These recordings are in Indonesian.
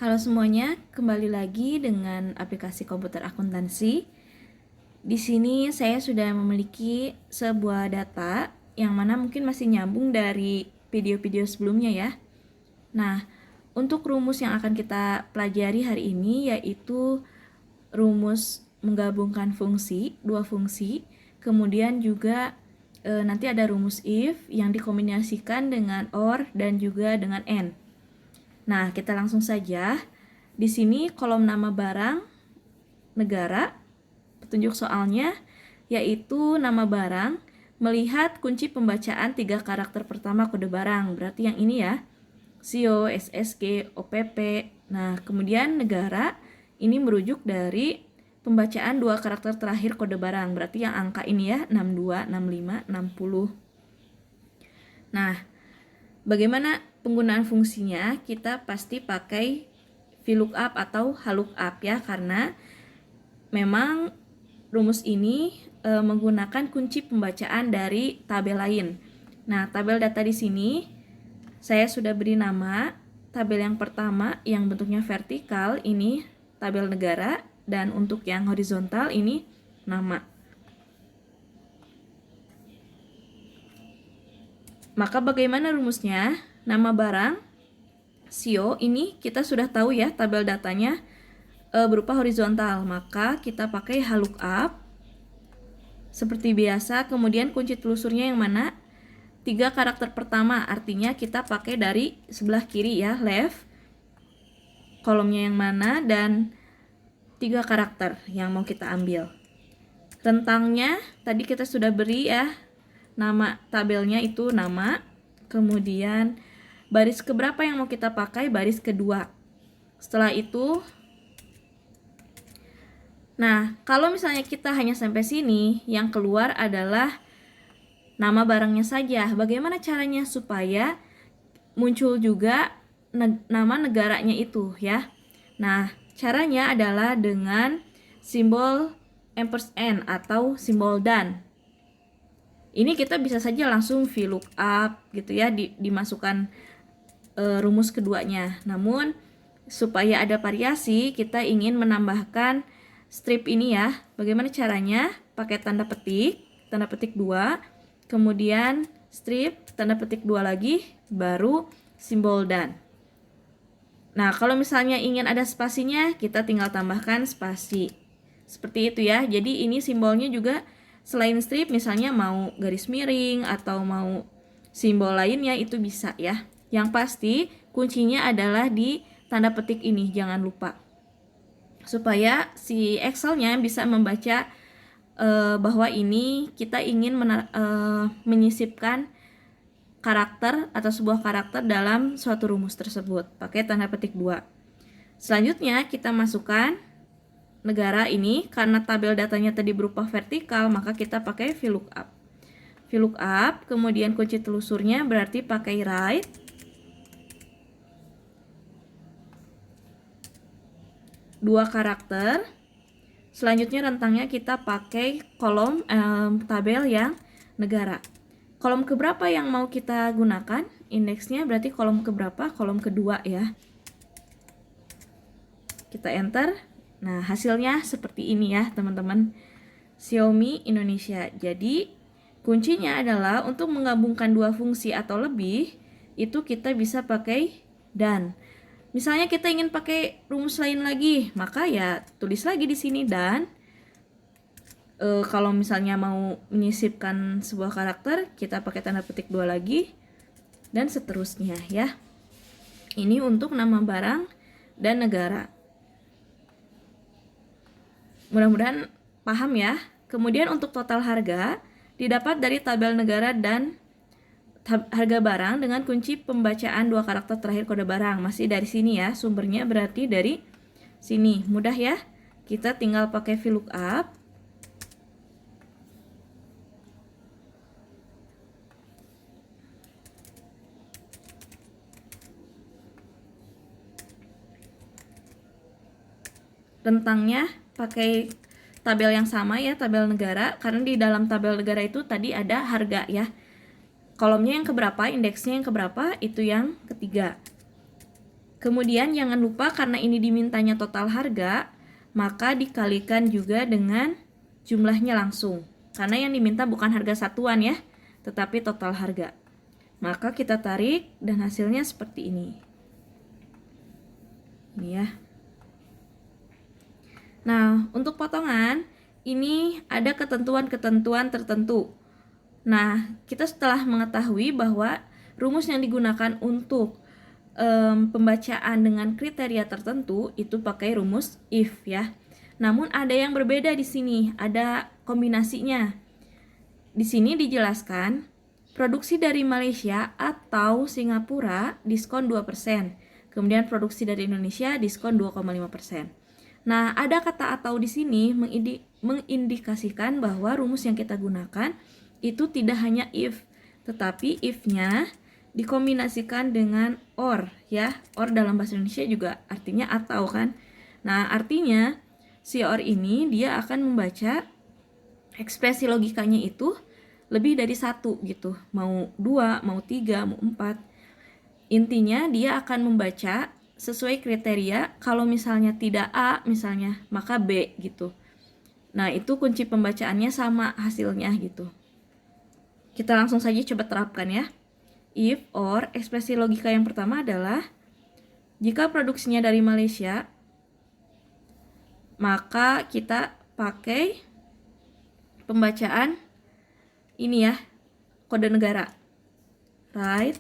Halo semuanya, kembali lagi dengan aplikasi komputer akuntansi. Di sini saya sudah memiliki sebuah data yang mana mungkin masih nyambung dari video-video sebelumnya ya. Nah, untuk rumus yang akan kita pelajari hari ini yaitu rumus menggabungkan dua fungsi, kemudian juga nanti ada rumus if yang dikombinasikan dengan or dan juga dengan and. Nah, kita langsung saja. Di sini kolom nama barang, negara, petunjuk soalnya yaitu nama barang melihat kunci pembacaan 3 karakter pertama kode barang. Berarti yang ini ya, SIO, SSG, OPP. Nah, kemudian negara ini merujuk dari pembacaan 2 karakter terakhir kode barang. Berarti yang angka ini ya, 62, 65, 60. Nah, bagaimana penggunaan fungsinya? Kita pasti pakai VLOOKUP atau HLOOKUP ya, karena memang rumus ini menggunakan kunci pembacaan dari tabel lain. Nah, tabel data di sini saya sudah beri nama. Tabel yang pertama yang bentuknya vertikal ini tabel negara, dan untuk yang horizontal ini nama. Maka bagaimana rumusnya? Nama barang, SIO, ini kita sudah tahu ya tabel datanya berupa horizontal. Maka kita pakai HLOOKUP seperti biasa. Kemudian kunci telusurnya yang mana? 3 karakter pertama, artinya kita pakai dari sebelah kiri ya, left. Kolomnya yang mana dan 3 karakter yang mau kita ambil. Rentangnya tadi kita sudah beri ya. Nama tabelnya itu nama, kemudian baris keberapa yang mau kita pakai? Baris kedua. Setelah itu, nah kalau misalnya kita hanya sampai sini, yang keluar adalah nama barangnya saja. Bagaimana caranya supaya muncul juga nama negaranya itu ya? Nah, caranya adalah dengan simbol ampersand atau simbol dan. Ini kita bisa saja langsung VLOOKUP gitu ya, dimasukkan rumus keduanya. Namun supaya ada variasi, kita ingin menambahkan strip ini ya. Bagaimana caranya? Pakai tanda petik 2, kemudian strip, tanda petik 2 lagi, baru simbol dan. Nah, kalau misalnya ingin ada spasinya, kita tinggal tambahkan spasi. Seperti itu ya. Jadi ini simbolnya juga selain strip, misalnya mau garis miring atau mau simbol lainnya itu bisa ya. Yang pasti kuncinya adalah di tanda petik ini, jangan lupa. Supaya si Excel-nya bisa membaca bahwa ini kita ingin menyisipkan karakter atau sebuah karakter dalam suatu rumus tersebut. Pakai tanda petik 2. Selanjutnya kita masukkan negara ini, karena tabel datanya tadi berupa vertikal, maka kita pakai VLOOKUP. VLOOKUP, kemudian kunci telusurnya berarti pakai right. Dua karakter. Selanjutnya rentangnya kita pakai kolom tabel yang negara. Kolom keberapa yang mau kita gunakan? Indeksnya berarti kolom keberapa? Kolom kedua ya. Kita enter. Nah, hasilnya seperti ini ya, teman-teman. Xiaomi Indonesia. Jadi, kuncinya adalah untuk menggabungkan dua fungsi atau lebih, itu kita bisa pakai dan. Misalnya kita ingin pakai rumus lain lagi, maka ya tulis lagi di sini dan. Kalau misalnya mau menyisipkan sebuah karakter, kita pakai tanda petik 2 lagi, dan seterusnya ya. Ini untuk nama barang dan negara. Mudah-mudahan paham ya. Kemudian untuk total harga didapat dari tabel negara dan harga barang dengan kunci pembacaan 2 karakter terakhir kode barang. Masih dari sini ya, sumbernya berarti dari sini. Mudah ya. Kita tinggal pakai VLOOKUP. Rentangnya pakai tabel yang sama ya, tabel negara, karena di dalam tabel negara itu tadi ada harga ya. Kolomnya yang keberapa, indeksnya yang keberapa, itu yang ketiga. Kemudian jangan lupa karena ini dimintanya total harga, maka dikalikan juga dengan jumlahnya langsung. Karena yang diminta bukan harga satuan ya, tetapi total harga. Maka kita tarik dan hasilnya seperti ini. Ini ya. Nah, untuk potongan ini ada ketentuan-ketentuan tertentu. Nah, kita setelah mengetahui bahwa rumus yang digunakan untuk pembacaan dengan kriteria tertentu itu pakai rumus if ya. Namun ada yang berbeda di sini, ada kombinasinya. Di sini dijelaskan produksi dari Malaysia atau Singapura diskon 2%. Kemudian produksi dari Indonesia diskon 2,5%. Nah, ada kata atau di sini mengindikasikan bahwa rumus yang kita gunakan itu tidak hanya if, tetapi if-nya dikombinasikan dengan or ya. Or dalam bahasa Indonesia juga artinya atau kan. Nah, artinya si or ini dia akan membaca ekspresi logikanya itu lebih dari satu gitu. Mau 2, mau 3, mau 4. Intinya dia akan membaca sesuai kriteria. Kalau misalnya tidak A misalnya, maka B gitu. Nah, itu kunci pembacaannya sama hasilnya gitu. Kita langsung saja coba terapkan ya. If or ekspresi logika yang pertama adalah jika produksinya dari Malaysia, maka kita pakai pembacaan ini ya, kode negara. Right,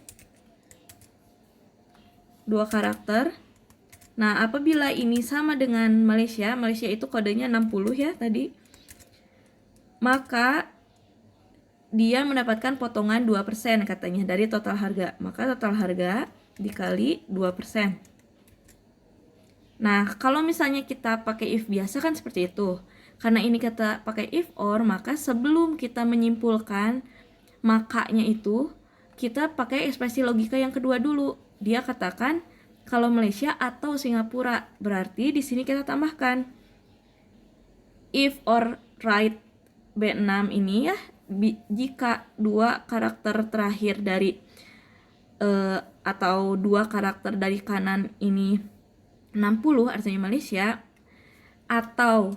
2 karakter. Nah, apabila ini sama dengan Malaysia, Malaysia itu kodenya 60 ya tadi, maka dia mendapatkan potongan 2% katanya dari total harga. Maka total harga dikali 2%. Nah, kalau misalnya kita pakai if biasa kan seperti itu. Karena ini kita pakai if or, maka sebelum kita menyimpulkan makanya itu, kita pakai ekspresi logika yang kedua dulu. Dia katakan kalau Malaysia atau Singapura. Berarti di sini kita tambahkan if or right B6 ini ya, jika 2 karakter terakhir dari atau 2 karakter dari kanan ini 60 artinya Malaysia, atau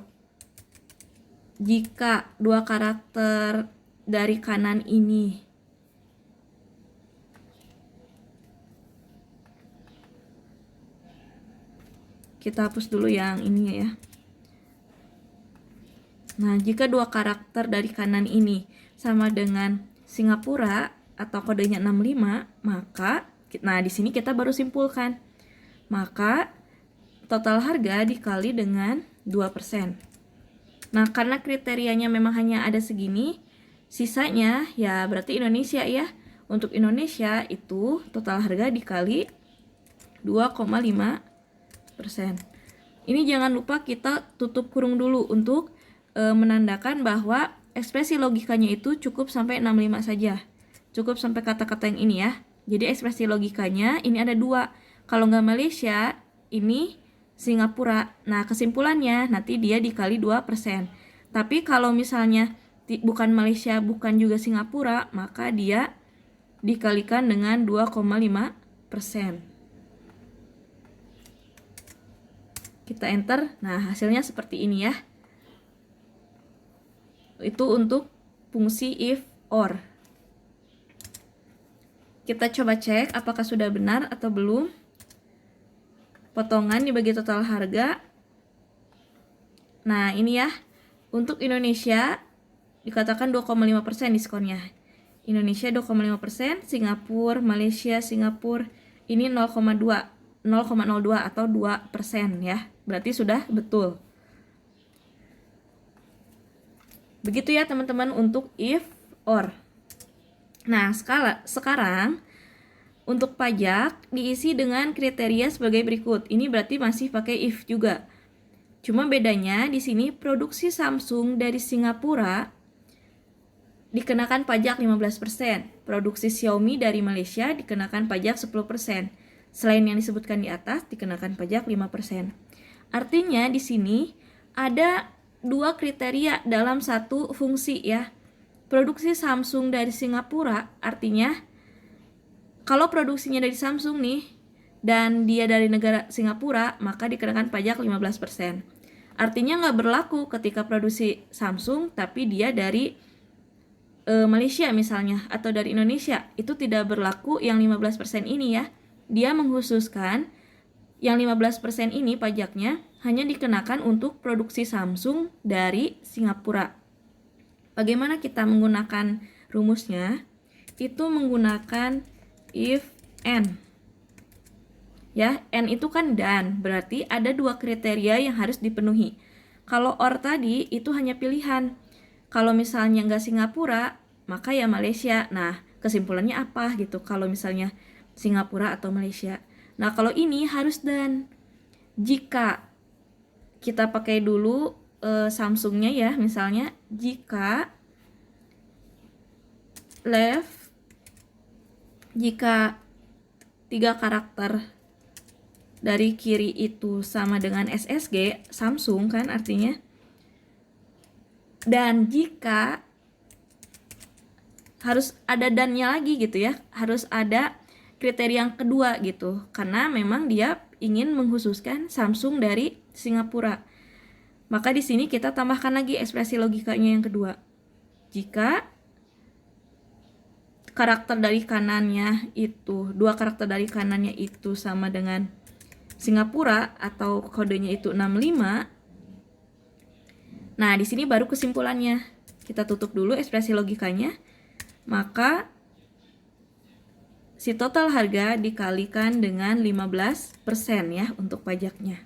jika 2 karakter dari kanan ini kita hapus dulu yang ini ya. Nah, jika 2 karakter dari kanan ini sama dengan Singapura atau kodenya 65, maka di sini kita baru simpulkan. Maka total harga dikali dengan 2%. Nah, karena kriterianya memang hanya ada segini, sisanya ya berarti Indonesia ya. Untuk Indonesia itu total harga dikali 2,5%. Ini jangan lupa kita tutup kurung dulu untuk menandakan bahwa ekspresi logikanya itu cukup sampai 65 saja. Cukup sampai kata-kata yang ini ya. Jadi ekspresi logikanya ini ada 2. Kalau nggak Malaysia, ini Singapura. Nah, kesimpulannya nanti dia dikali 2%. Tapi kalau misalnya bukan Malaysia, bukan juga Singapura, maka dia dikalikan dengan 2,5%. Kita enter. Nah, hasilnya seperti ini ya. Itu untuk fungsi if or. Kita coba cek apakah sudah benar atau belum. Potongan dibagi total harga. Nah, ini ya. Untuk Indonesia dikatakan 2,5% diskonnya. Indonesia 2,5%, Singapura, Malaysia, Singapura ini 0,02 atau 2% ya. Berarti sudah betul. Begitu ya teman-teman untuk if or. Nah, sekarang untuk pajak diisi dengan kriteria sebagai berikut. Ini berarti masih pakai if juga. Cuma bedanya di sini produksi Samsung dari Singapura dikenakan pajak 15%. Produksi Xiaomi dari Malaysia dikenakan pajak 10%. Selain yang disebutkan di atas dikenakan pajak 5%. Artinya di sini ada 2 kriteria dalam satu fungsi ya. Produksi Samsung dari Singapura artinya kalau produksinya dari Samsung nih, dan dia dari negara Singapura, maka dikenakan pajak 15%. Artinya nggak berlaku ketika produksi Samsung tapi dia dari Malaysia misalnya atau dari Indonesia, itu tidak berlaku yang 15% ini ya. Dia mengkhususkan yang 15% ini pajaknya hanya dikenakan untuk produksi Samsung dari Singapura. Bagaimana kita menggunakan rumusnya? Itu menggunakan if n. Ya, n itu kan dan, berarti ada dua kriteria yang harus dipenuhi. Kalau or tadi itu hanya pilihan. Kalau misalnya nggak Singapura, maka ya Malaysia. Nah, kesimpulannya apa gitu kalau misalnya Singapura atau Malaysia. Nah, kalau ini harus dan. Jika kita pakai dulu Samsungnya ya, misalnya jika jika 3 karakter dari kiri itu sama dengan SSG, Samsung kan artinya. Dan jika harus ada dannya lagi gitu ya, harus ada kriteria yang kedua gitu, karena memang dia ingin mengkhususkan Samsung dari Singapura. Maka di sini kita tambahkan lagi ekspresi logikanya yang kedua. Jika karakter dari kanannya itu, dua karakter dari kanannya itu sama dengan Singapura atau kodenya itu 65. Nah, di sini baru kesimpulannya. Kita tutup dulu ekspresi logikanya. Maka si total harga dikalikan dengan 15% ya untuk pajaknya.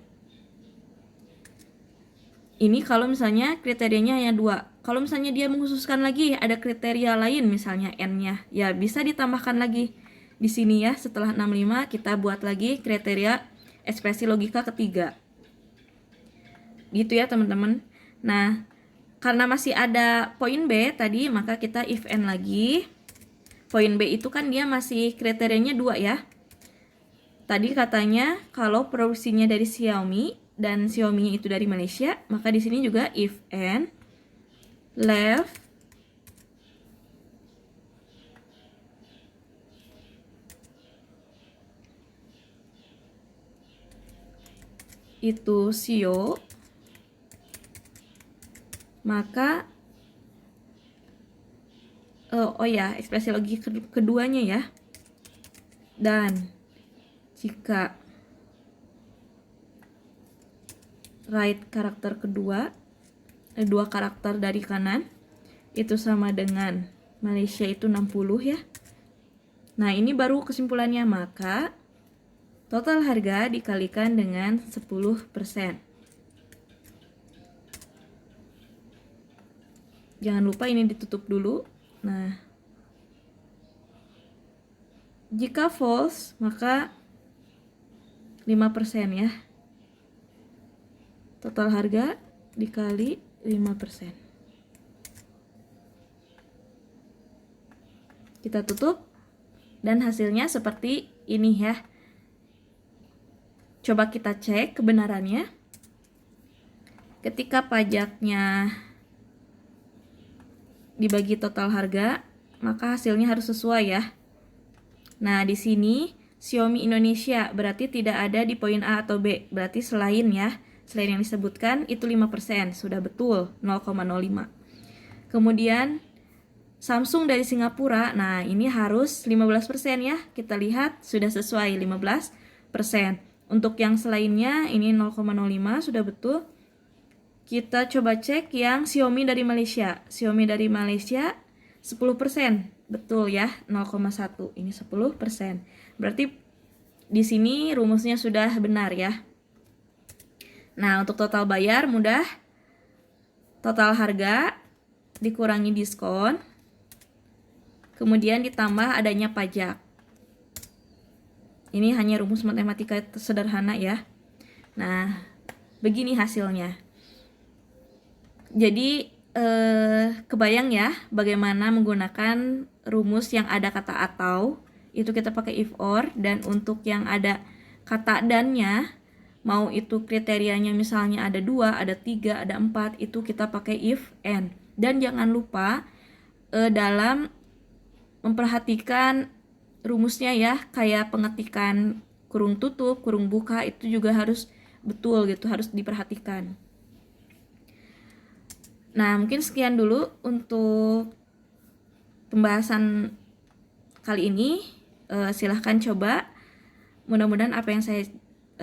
Ini kalau misalnya kriterianya hanya 2. Kalau misalnya dia mengkhususkan lagi ada kriteria lain misalnya N-nya, ya bisa ditambahkan lagi. Di sini ya, setelah 65 kita buat lagi kriteria ekspresi logika ketiga. Gitu ya teman-teman. Nah, karena masih ada poin B tadi, maka kita if n lagi. Poin B itu kan dia masih kriterianya 2 ya. Tadi katanya kalau produksinya dari Xiaomi dan Xiaomi itu dari Malaysia, maka di sini juga if n left itu Sio, maka ekspresi logika keduanya ya. Dan jika right karakter kedua, dua karakter dari kanan itu sama dengan Malaysia itu 60 ya. Nah, ini baru kesimpulannya, maka total harga dikalikan dengan 10%. Jangan lupa ini ditutup dulu. Nah, jika false, maka 5% ya. Total harga dikali 5%. Kita tutup, dan hasilnya seperti ini ya. Coba kita cek kebenarannya. Ketika pajaknya dibagi total harga, maka hasilnya harus sesuai ya. Nah, di sini Xiaomi Indonesia berarti tidak ada di poin A atau B, berarti selain ya. Selain yang disebutkan itu 5%, sudah betul 0,05. Kemudian Samsung dari Singapura, nah ini harus 15% ya. Kita lihat sudah sesuai 15%. Untuk yang selainnya ini 0,05 sudah betul. Kita coba cek yang Xiaomi dari Malaysia. Xiaomi dari Malaysia 10%. Betul ya, 0,1. Ini 10%. Berarti di sini rumusnya sudah benar ya. Nah, untuk total bayar mudah. Total harga dikurangi diskon. Kemudian ditambah adanya pajak. Ini hanya rumus matematika sederhana ya. Nah, begini hasilnya. Jadi kebayang ya bagaimana menggunakan rumus yang ada kata atau, itu kita pakai if or, dan untuk yang ada kata dannya, mau itu kriterianya misalnya ada 2, ada 3, ada 4, itu kita pakai if and. Dan jangan lupa dalam memperhatikan rumusnya ya, kayak pengetikan kurung tutup, kurung buka itu juga harus betul gitu, harus diperhatikan. Nah, mungkin sekian dulu untuk pembahasan kali ini. Silahkan coba. Mudah-mudahan apa yang saya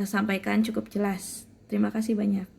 sampaikan cukup jelas. Terima kasih banyak.